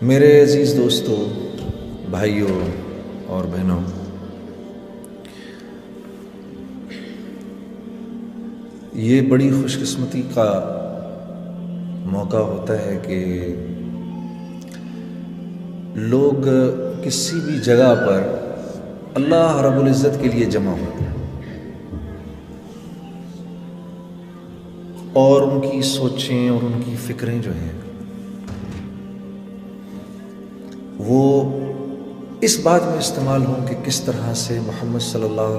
میرے عزیز دوستو، بھائیوں اور بہنوں، یہ بڑی خوش قسمتی کا موقع ہوتا ہے کہ لوگ کسی بھی جگہ پر اللہ رب العزت کے لیے جمع ہوتے ہیں اور ان کی سوچیں اور ان کی فکریں جو ہیں وہ اس بات میں استعمال ہوں کہ کس طرح سے محمد صلی اللہ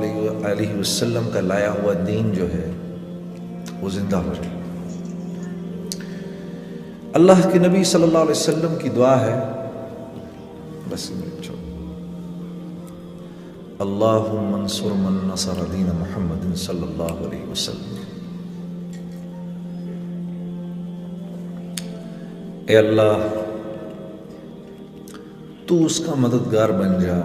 علیہ وسلم کا لایا ہوا دین جو ہے وہ زندہ ہو جائے۔ اللہ کے نبی صلی اللہ علیہ وسلم کی دعا ہے، بس اللہم انصر من نصر دین محمد صلی اللہ علیہ وسلم۔ اے اللہ، تو اس کا مددگار بن جا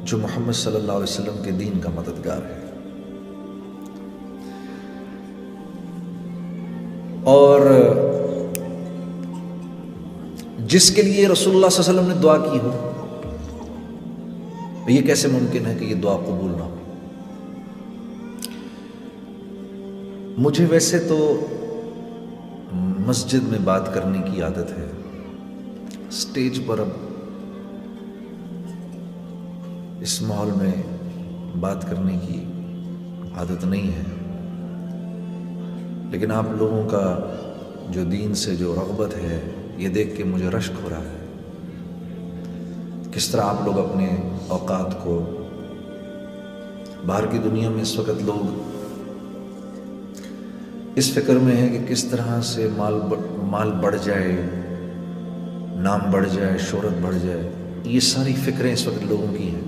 جو محمد صلی اللہ علیہ وسلم کے دین کا مددگار ہے، اور جس کے لیے رسول اللہ صلی اللہ علیہ وسلم نے دعا کی ہو، یہ کیسے ممکن ہے کہ یہ دعا قبول نہ ہو؟ مجھے ویسے تو مسجد میں بات کرنے کی عادت ہے، سٹیج پر اب اس ماحول میں بات کرنے کی عادت نہیں ہے، لیکن آپ لوگوں کا جو دین سے جو رغبت ہے یہ دیکھ کے مجھے رشک ہو رہا ہے، کس طرح آپ لوگ اپنے اوقات کو باہر کی دنیا میں اس وقت لوگ اس فکر میں ہیں کہ کس طرح سے مال بڑھ جائے، نام بڑھ جائے، شہرت بڑھ جائے، یہ ساری فکریں اس وقت لوگوں کی ہیں۔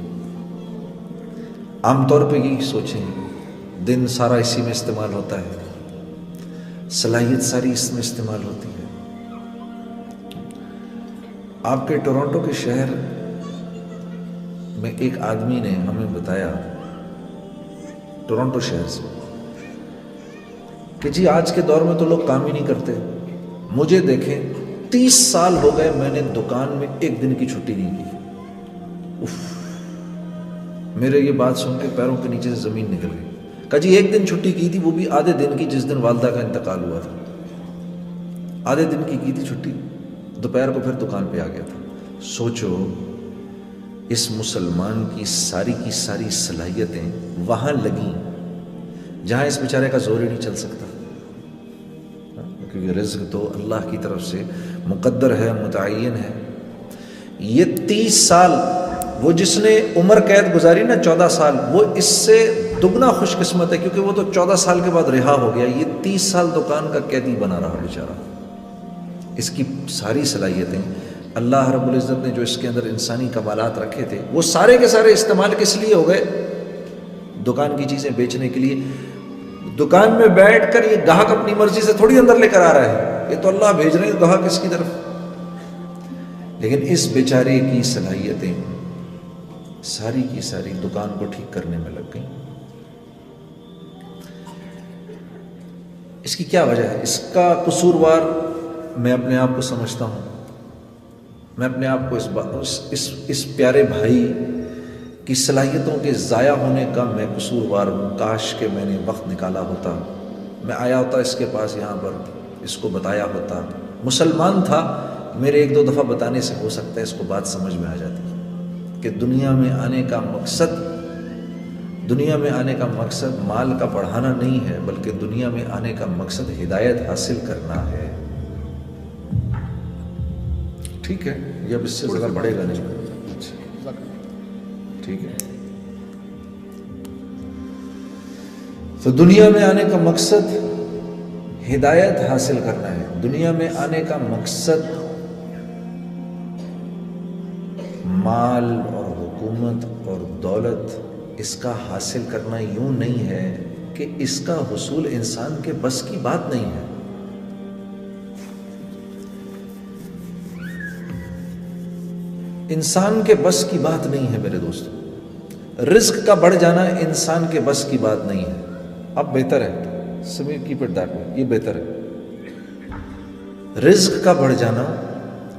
عام طور پہ یہی سوچیں، دن سارا اسی میں استعمال ہوتا ہے، صلاحیت ساری اس میں استعمال ہوتی ہے۔ آپ کے ٹورانٹو کے شہر میں ایک آدمی نے ہمیں بتایا، ٹورانٹو شہر سے، کہ جی آج کے دور میں تو لوگ کام ہی نہیں کرتے، مجھے دیکھیں 30 سال ہو گئے میں نے دکان میں ایک دن کی چھٹی نہیں کی۔ اف، میرے یہ بات سن کے پیروں کے نیچے سے زمین نکل گئی۔ کہا جی ایک دن چھٹی کی تھی، وہ بھی آدھے دن کی، جس دن والدہ کا انتقال ہوا تھا، آدھے دن کی تھی چھٹی، دوپہر کو پھر دکان پہ آ گیا تھا۔ سوچو اس مسلمان کی ساری صلاحیتیں وہاں لگیں جہاں اس بیچارے کا زور ہی نہیں چل سکتا، کیونکہ رزق تو اللہ کی طرف سے مقدر ہے، متعین ہے۔ یہ 30 سال، وہ جس نے عمر قید گزاری نا 14 سال، وہ اس سے دگنا خوش قسمت ہے، کیونکہ وہ تو 14 سال کے بعد رہا ہو گیا، یہ 30 سال دکان کا قیدی بنا رہا بیچارہ۔ اس کی ساری صلاحیتیں اللہ رب العزت نے جو اس کے اندر انسانی کمالات رکھے تھے، وہ سارے کے سارے استعمال کس لیے ہو گئے؟ دکان کی چیزیں بیچنے کے لیے۔ دکان میں بیٹھ کر یہ گاہک اپنی مرضی سے تھوڑی اندر لے کر آ رہا ہے، یہ تو اللہ بھیج رہے ہیں گاہک اس کی طرف، لیکن اس بیچارے کی صلاحیتیں ساری کی ساری دکان کو ٹھیک کرنے میں لگ گئیں۔ اس کی کیا وجہ ہے؟ اس کا قصوروار میں اپنے آپ کو سمجھتا ہوں، میں اپنے آپ کو اس پیارے بھائی کی صلاحیتوں کے ضائع ہونے کا میں قصوروار ہوں۔ کاش کہ میں نے وقت نکالا ہوتا، میں آیا ہوتا اس کے پاس، یہاں پر اس کو بتایا ہوتا۔ مسلمان تھا، میرے 1-2 دفعہ بتانے سے ہو سکتا ہے اس کو بات سمجھ میں آ جاتی کہ دنیا میں آنے کا مقصد مال کا بڑھانا نہیں ہے، بلکہ دنیا میں آنے کا مقصد ہدایت حاصل کرنا ہے۔ ٹھیک ہے، یہ اب اس سے زیادہ بڑھے گا نہیں، ٹھیک ہے۔ تو دنیا میں آنے کا مقصد ہدایت حاصل کرنا ہے، دنیا میں آنے کا مقصد مال اور حکومت اور دولت اس کا حاصل کرنا یوں نہیں ہے کہ اس کا حصول انسان کے بس کی بات نہیں ہے۔ انسان کے بس کی بات نہیں ہے میرے دوستو، رزق کا بڑھ جانا انسان کے بس کی بات نہیں ہے۔ اب بہتر ہے، Sameer keep it that way, یہ بہتر ہے۔ رزق کا بڑھ جانا